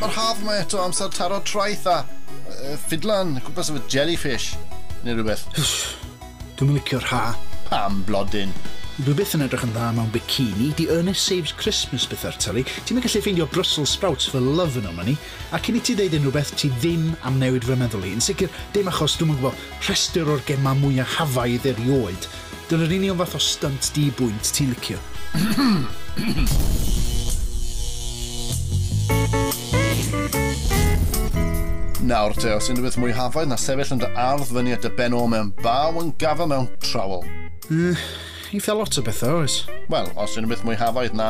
Mae'r haf yma eto amser taro traeth a ffidlan, cwmpas efo jellyfish, neu rhywbeth. Dwi'n licio'r ha. Pam blodyn? Dwi byth yn edrych yn dda mewn bikini, di Ernest Saves Christmas byth ar teli. Ti'n mynd gallu ffeindio Brussels sprouts for love yn o'ma ni, a cyn i ti ddeud unrhyw beth ti ddim am newid fy meddwl i. Yn sicr, dim achos dwi'n gwybod rhestr o'r gema mwya hafaidd erioed. Dyna'r union fath o stunt di-bwynt ti'n licio. Nawr te, os unrhyw beth mwy hafaidd na sefyll yn dy ardd fyny at y ben o mewn baw yn gafa mewn trowel. Eitha lot o bethau, oes? Wel, os unrhyw beth mwy hafaidd na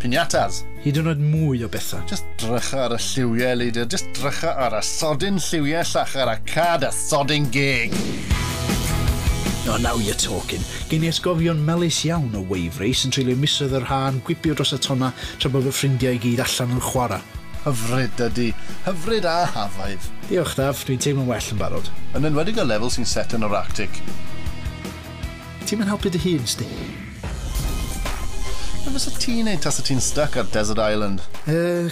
pinatas. Hyd yn oed mwy o bethau. Just drycha ar y lliwiau, Leidir. Just drycha ar y sodyn lliwiau llachar a cad y sodyn gig. Oh, now you're talking. Gen i esgofion melys iawn o wave race yn treulio misoedd yr ha'n gwipio dros y tonna tra bod fy ffrindiau i gyd allan yn chwarae. Hyfryd ydi. Hyfryd a hafaidd. Diolch Daf, dwi'n teimlo'n well yn barod. Yn enwedig y lefel sy'n set yn o'r Arctic. Ti'n mynd helpu dy hun, sti? Be fysa ti'n neud tas y ti'n stuck ar Desert Island?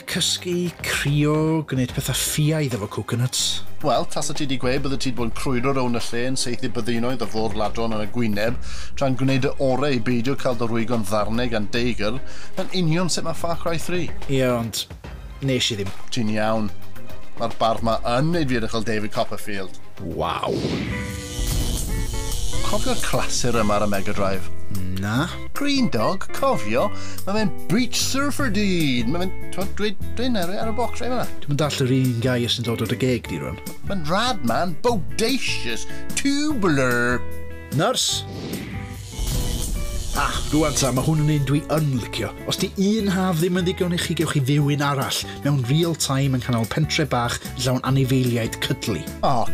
Cysgu, crio, gwneud pethau ffiaidd efo coconuts. Wel, tas y ti di gweud bydde ti'n bod yn crwydro rown y lle yn seithi byddinoedd o fôr ladron yn y gwyneb tra'n gwneud y orau i beidio cael dyrwygon ddarneg a'n deigr yn union sut mae Far Cry 3. Ie, ond nes i ddim. Ti'n iawn. Mae'r bar ma yn neud fi edrych fel David Copperfield. Waw. Cofio'r clasur yma ar y Mega Drive? Na. Green Dog, cofio, mae fe'n beach surfer dyn. Mae fe'n dwi'n eri ar y bocs rhaid fyna. Dwi'n dall yr un gai sy'n dod o'r geg di rwan. Mae'n rad man, bodacious, tubular. Nyrs? Rwan ta, mae hwn yn un dwi yn licio. Os di un haf ddim yn ddigon i chi gewch chi fyw un arall mewn real time yn canol pentre bach llawn anifeiliaid cydlu.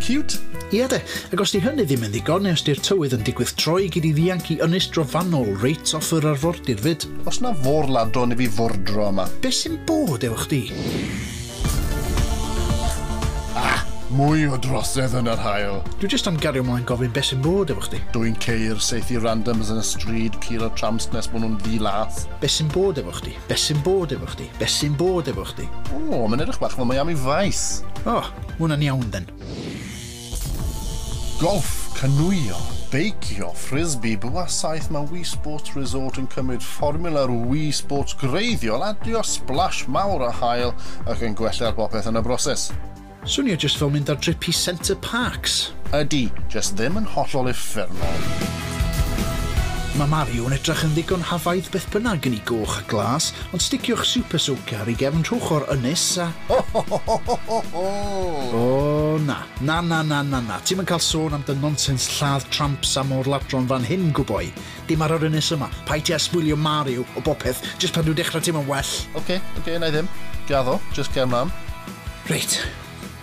Cute. Ie de, ac os di hynny ddim yn ddigon neu os di'r tywydd yn digwydd troi gyd i ddianc i ynys drofannol reit off yr arfordir fyd. Os na fôr ladron i fi fwrdro yma. Be sy'n bod efo chdi? Mwy o drosedd yn yr hael. Dwi jyst am gario mlaen gofyn be sy'n bod efo chdi. Dwi'n ceir seithi randoms yn y stryd curo tramps nes bod nhw'n ddi-lath. Be sy'n bod efo chdi? Be sy'n bod efo chdi? Be sy'n bod efo chdi? Mae'n edrych bach fel mae am i faes. Hwna'n iawn den. Golf, canwyo, beicio, frisbee, bywasaeth mae Wii Sports Resort yn cymryd fformula'r Wii Sports greiddiol a dio splash mawr a hael ac yn gwella'r bopeth yn y broses. Swnio jyst fel mynd ar drip i Centre Parks. Ydy, jyst ddim yn hollol uffernol. Mae Mario yn edrych yn ddigon hafaidd beth bynnag yn ei goch a glas, ond sticiwch super soaker i gefn trwch o'r ynys a... Na. Ti'n mynd cael sôn am dy nonsens lladd tramps am o'r ladron fan hyn, gwboi. Dyma'r o'r ynys yma. Pai ti a sbwylio Mario o bopeth, jyst pan dwi'n dechrau ti'n mynd well. Oce, na i ddim. Gaddo, just cer mam. Reit.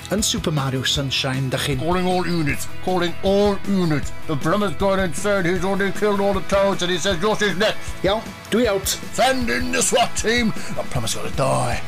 Yn Super Mario Sunshine, da chi'n... Calling all units. The plumber's gone inside, he's already killed all the toads and he says Josh is next. Iawn, dwi out. Send in the SWAT team. The plumber's gotta die.